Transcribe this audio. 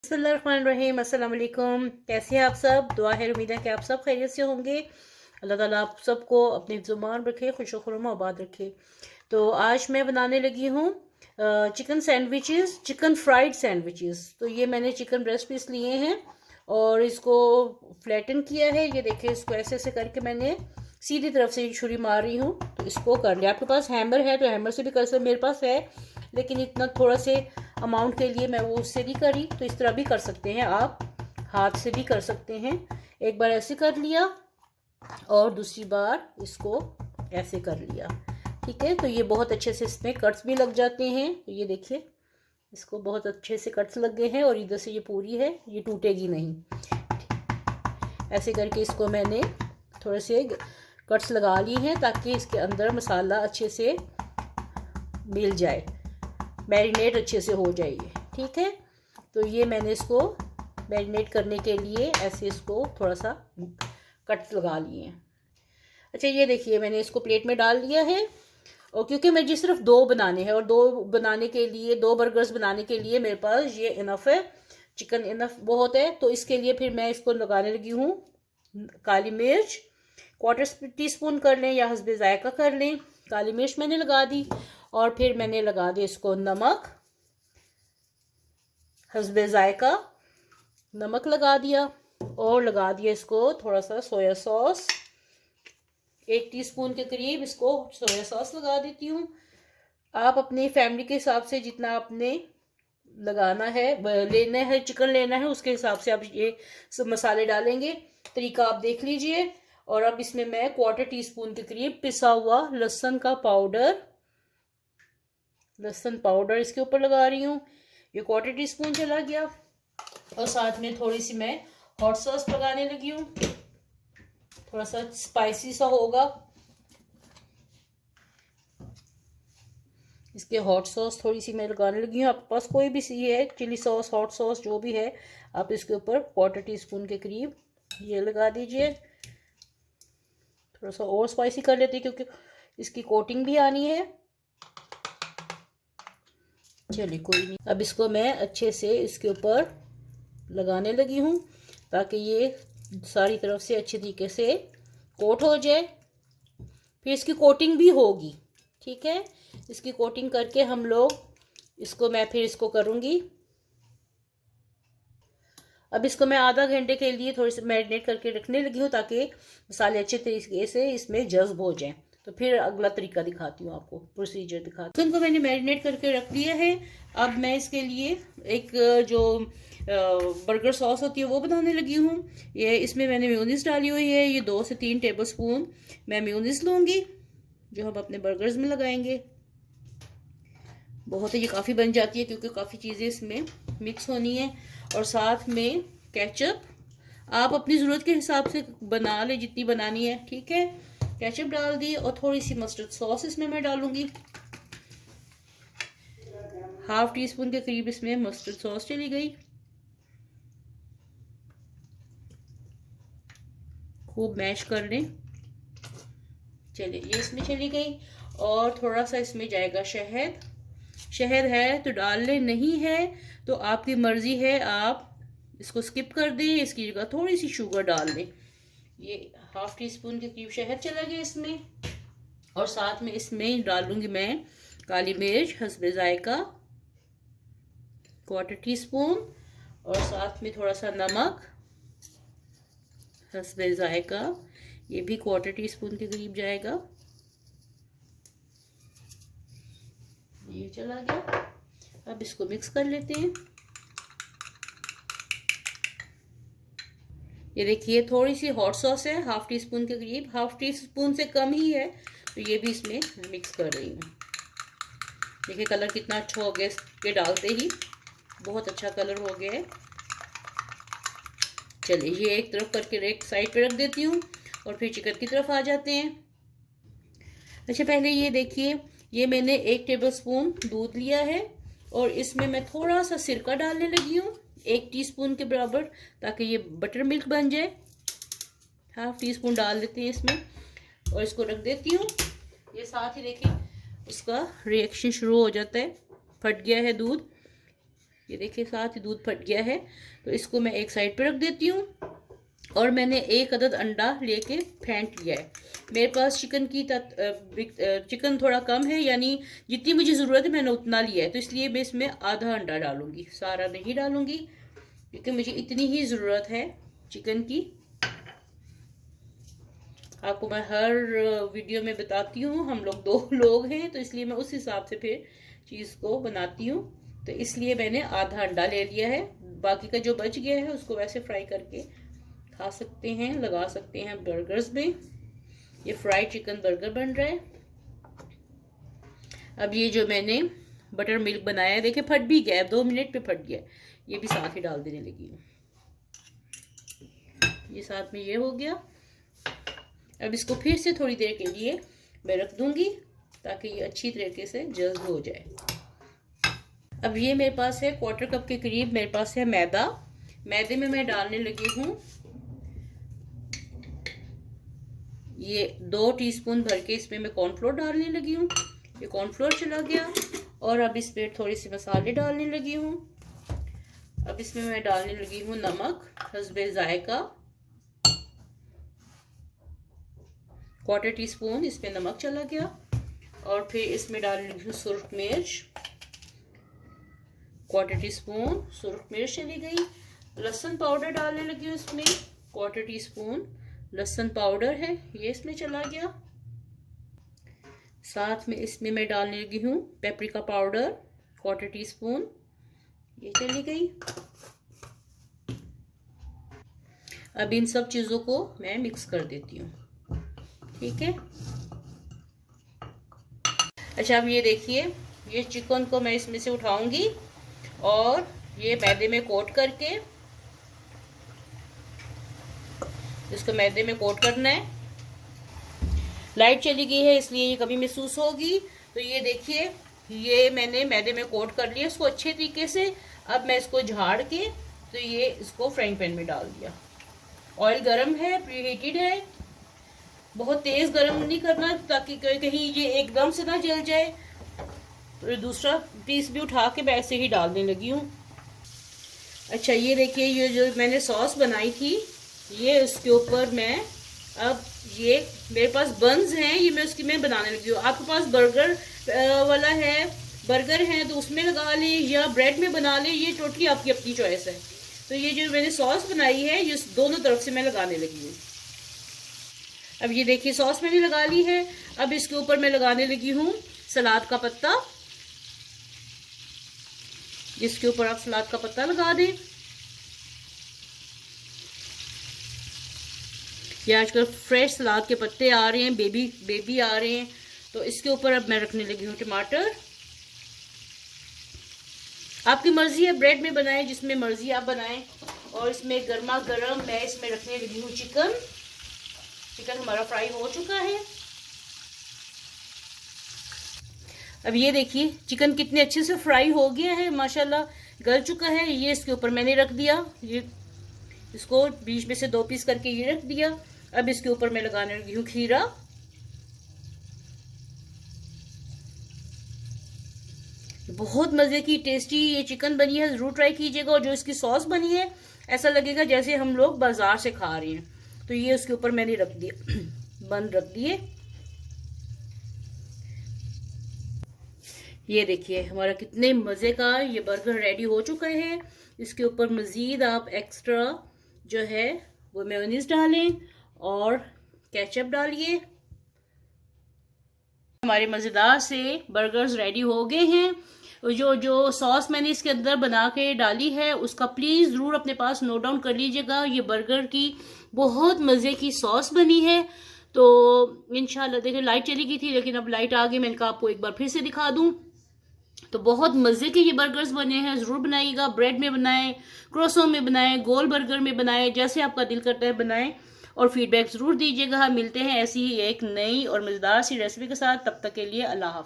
बिस्मिल्लाहिर्रहमानिर्रहीम। अस्सलाम वालेकुम। कैसे हैं आप सब? दुआ है, उम्मीद है कि आप सब खैरियत से होंगे। अल्लाह ताला आप सबको अपनी ज़ुबान रखे, खुश खुरमा आबाद रखे। तो आज मैं बनाने लगी हूँ chicken sandwiches, chicken fried sandwiches. तो ये मैंने चिकन ब्रेस्ट पीस लिए हैं और इसको फ्लैटन किया है। ये देखिए, इसको ऐसे ऐसे करके मैंने सीधी तरफ से छुरी मार रही हूँ। तो इसको कर लिया। आपके पास हैमर है तो हैमर से भी कर सकते, मेरे पास है लेकिन इतना थोड़ा से अमाउंट के लिए मैं वो उससे नहीं करी। तो इस तरह भी कर सकते हैं, आप हाथ से भी कर सकते हैं। एक बार ऐसे कर लिया और दूसरी बार इसको ऐसे कर लिया। ठीक है, तो ये बहुत अच्छे से इसमें कट्स भी लग जाते हैं। तो ये देखिए, इसको बहुत अच्छे से कट्स लग गए हैं और इधर से ये पूरी है, ये टूटेगी नहीं। ऐसे करके इसको मैंने थोड़े से कट्स लगा लिए हैं ताकि इसके अंदर मसाला अच्छे से मिल जाए, मैरिनेट अच्छे से हो जाएगी। ठीक है, तो ये मैंने इसको मैरिनेट करने के लिए ऐसे इसको थोड़ा सा कट लगा लिए हैं। अच्छा, ये देखिए, मैंने इसको प्लेट में डाल लिया है। और क्योंकि मुझे सिर्फ 2 बनाने हैं और 2 बनाने के लिए, 2 बर्गर्स बनाने के लिए मेरे पास ये इनफ है, चिकन इनफ बहुत है। तो इसके लिए फिर मैं इसको लगाने लगी हूँ काली मिर्च। 1/4 टीस्पून कर लें या हस्बे जायका कर लें। काली मिर्च मैंने लगा दी और फिर मैंने लगा दी इसको नमक, हस्बे जायका नमक लगा दिया और लगा दिया इसको थोड़ा सा सोया सॉस। 1 टीस्पून के करीब इसको सोया सॉस लगा देती हूँ। आप अपनी फैमिली के हिसाब से जितना आपने लगाना है, लेना है, चिकन लेना है, उसके हिसाब से आप ये सब मसाले डालेंगे। तरीका आप देख लीजिए। और अब इसमें मैं 1/4 टीस्पून के करीब पिसा हुआ लहसुन का पाउडर, लहसुन पाउडर इसके ऊपर लगा रही हूँ। ये 1/4 टीस्पून चला गया। और साथ में थोड़ी सी मैं हॉट सॉस लगाने लगी हूँ, थोड़ा सा स्पाइसी सा होगा। इसके हॉट सॉस थोड़ी सी मैं लगाने लगी हूँ। आपके पास कोई भी सी है, चिली सॉस, हॉट सॉस जो भी है, आप इसके ऊपर 1/4 टीस्पून के करीब ये लगा दीजिए। थोड़ा सा और स्पाइसी कर लेते हैं क्योंकि इसकी कोटिंग भी आनी है। चलिए, कोई नहीं। अब इसको मैं अच्छे से इसके ऊपर लगाने लगी हूँ ताकि ये सारी तरफ से अच्छे तरीके से कोट हो जाए। फिर इसकी कोटिंग भी होगी। ठीक है, इसकी कोटिंग करके हम लोग मैं फिर इसको करूँगी। अब इसको मैं आधा घंटे के लिए थोड़ी सी मैरिनेट करके रखने लगी हूँ ताकि मसाले अच्छे तरीके से इसमें जज्ब हो जाएं। तो फिर अगला तरीका दिखाती हूँ आपको, प्रोसीजर दिखाती हूँ। इनको मैंने मैरिनेट करके रख दिया है। अब मैं इसके लिए एक जो बर्गर सॉस होती है वो बनाने लगी हूँ। ये इसमें मैंने मेयोनीज डाली हुई है। ये 2 से 3 टेबलस्पून मैं मेयोनीज लूँगी जो हम अपने बर्गर्स में लगाएंगे। बहुत ही ये काफ़ी बन जाती है क्योंकि काफ़ी चीज़ें इसमें मिक्स होनी है। और साथ में केचप आप अपनी ज़रूरत के हिसाब से बना ले, जितनी बनानी है। ठीक है, केचप डाल दी और थोड़ी सी मस्टर्ड सॉस इसमें मैं डालूंगी। 1/2 टीस्पून के करीब इसमें मस्टर्ड सॉस चली गई। खूब मैश कर लें। चलिए, ये इसमें चली गई। और थोड़ा सा इसमें जाएगा शहद। शहद है तो डाल लें, नहीं है तो आपकी मर्जी है, आप इसको स्किप कर दें, इसकी जगह थोड़ी सी शुगर डाल दें। ये 1/2 टीस्पून के करीब शहद चला गया इसमें। और साथ में इसमें डालूंगी मैं काली मिर्च, हस्बे जायका 1/4 टीस्पून। और साथ में थोड़ा सा नमक, हस्बे जायका, ये भी 1/4 टीस्पून के करीब जाएगा। ये चला गया। अब इसको मिक्स कर लेते हैं। ये देखिए, थोड़ी सी हॉट सॉस है 1/2 टीस्पून के करीब, 1/2 टीस्पून से कम ही है। तो ये भी इसमें मिक्स कर रही हूँ। देखिए, कलर कितना अच्छा हो गया इसके डालते ही, बहुत अच्छा कलर हो गया है। चलिए, ये एक तरफ करके एक साइड पे रख देती हूँ और फिर चिकन की तरफ आ जाते हैं। अच्छा, पहले ये देखिए, ये मैंने 1 टेबलस्पून दूध लिया है और इसमें मैं थोड़ा सा सिरका डालने लगी हूँ, 1 टीस्पून के बराबर, ताकि ये बटर मिल्क बन जाए। 1/2 टीस्पून डाल देते हैं इसमें और इसको रख देती हूँ। ये साथ ही देखिए, उसका रिएक्शन शुरू हो जाता है, फट गया है दूध। ये देखिए साथ ही दूध फट गया है, तो इसको मैं एक साइड पे रख देती हूँ। और मैंने एक अदद अंडा लेके फेंट लिया है। मेरे पास चिकन थोड़ा कम है, यानी जितनी मुझे ज़रूरत है मैंने उतना लिया है, तो इसलिए मैं इसमें आधा अंडा डालूंगी, सारा नहीं डालूंगी, क्योंकि मुझे इतनी ही ज़रूरत है चिकन की। आपको मैं हर वीडियो में बताती हूँ, हम लोग 2 लोग हैं, तो इसलिए मैं उस हिसाब से फिर चीज़ को बनाती हूँ। तो इसलिए मैंने आधा अंडा ले लिया है। बाकी का जो बच गया है उसको वैसे फ्राई करके खा सकते हैं, लगा सकते हैं बर्गर्स में। ये फ्राइड चिकन बर्गर बन रहा है। अब ये जो मैंने बटर मिल्क बनाया है, देखिए फट भी गया है, 2 मिनट पे फट गया है, ये भी साथ ही डाल देने लगी हूँ। ये साथ में ये हो गया। अब इसको फिर से थोड़ी देर के लिए मैं रख दूंगी ताकि ये अच्छी तरीके से जल्द हो जाए। अब ये मेरे पास है 1/4 कप के करीब मेरे पास है मैदा। मैदे में मैं डालने लगी हूँ ये 2 टीस्पून भर के, इसमें मैं कॉर्नफ्लोर डालने लगी हूँ। ये कॉर्नफ्लोर चला गया। और अब इसमें थोड़ी सी मसाले डालने लगी हूँ। अब इसमें मैं डालने लगी हूँ नमक हस्बे जायका, 1/4 टीस्पून इसमें नमक चला गया। और फिर इसमें डालने लगी हूँ सुर्ख मिर्च, 1/4 टीस्पून सुर्ख मिर्च चली गई। लहसुन पाउडर डालने लगी हूँ इसमें, 1/4 टीस्पून लहसुन पाउडर है, ये इसमें चला गया। साथ में इसमें मैं डालने लगी हूँ पेपरिका पाउडर, 1/4 टीस्पून, ये चली गई। अब इन सब चीज़ों को मैं मिक्स कर देती हूँ, ठीक है। अच्छा, अब ये देखिए, ये चिकन को मैं इसमें से उठाऊंगी और ये मैदे में कोट करके, इसको मैदे में कोट करना है। लाइट चली गई है इसलिए ये कभी महसूस होगी। तो ये देखिए, ये मैंने मैदे में कोट कर लिया इसको अच्छे तरीके से। अब मैं इसको झाड़ के तो ये इसको फ्राइंग पैन में डाल दिया। ऑयल गरम है, प्रीहीटेड है, बहुत तेज गरम नहीं करना ताकि कहीं ये एकदम से ना जल जाए। तो दूसरा पीस भी उठा के मैं ऐसे ही डालने लगी हूँ। अच्छा, ये देखिए, ये जो मैंने सॉस बनाई थी ये उसके ऊपर मैं, अब ये मेरे पास बन्स हैं, ये मैं उसकी मैं बनाने लगी हूँ। आपके पास बर्गर वाला है, बर्गर है तो उसमें लगा लें या ब्रेड में बना लें, ये टोटली आपकी अपनी चॉइस है। तो ये जो मैंने सॉस बनाई है ये दोनों तरफ से मैं लगाने लगी हूँ। अब ये देखिए सॉस मैंने लगा ली है। अब इसके ऊपर मैं लगाने लगी हूँ सलाद का पत्ता, जिसके ऊपर आप सलाद का पत्ता लगा दें। ये आजकल फ्रेश सलाद के पत्ते आ रहे हैं, बेबी आ रहे हैं। तो इसके ऊपर अब मैं रखने लगी हूँ टमाटर। आपकी मर्जी है, ब्रेड में बनाएं, जिसमें मर्जी आप बनाएं। और इसमें गर्मा गर्म मैं इसमें रखने लगी हूँ चिकन। चिकन हमारा फ्राई हो चुका है। अब ये देखिए चिकन कितने अच्छे से फ्राई हो गया है, माशाल्लाह गल चुका है। ये इसके ऊपर मैंने रख दिया, ये इसको बीच में से 2 पीस करके ये रख दिया। अब इसके ऊपर मैं लगाने लगी हूँ खीरा। बहुत मजे की टेस्टी ये चिकन बनी है, जरूर ट्राई कीजिएगा। और जो इसकी सॉस बनी है ऐसा लगेगा जैसे हम लोग बाजार से खा रहे हैं। तो ये उसके ऊपर मैंने रख दिया, बंद रख दिए। ये देखिए हमारा कितने मजे का ये बर्गर रेडी हो चुका है। इसके ऊपर मजीद आप एक्स्ट्रा जो है वो मेयोनीज डालें और केचप डालिए। हमारे मजेदार से बर्गर्स रेडी हो गए हैं। जो सॉस मैंने इसके अंदर बना के डाली है उसका प्लीज जरूर अपने पास नोट डाउन कर लीजिएगा। ये बर्गर की बहुत मजे की सॉस बनी है। तो इंशाल्लाह, देखिए लाइट चली गई थी लेकिन अब लाइट आ गई, मैंने कहा आपको एक बार फिर से दिखा दूं। तो बहुत मजे के ये बर्गर्स बने हैं, जरूर बनाइएगा। ब्रेड में बनाएं, क्रोसो में बनाएं, गोल बर्गर में बनाएं, जैसे आपका दिल करता है बनाएं। और फीडबैक जरूर दीजिएगा। मिलते हैं ऐसी ही एक नई और मजेदार सी रेसिपी के साथ। तब तक के लिए अल्लाह हाफिज।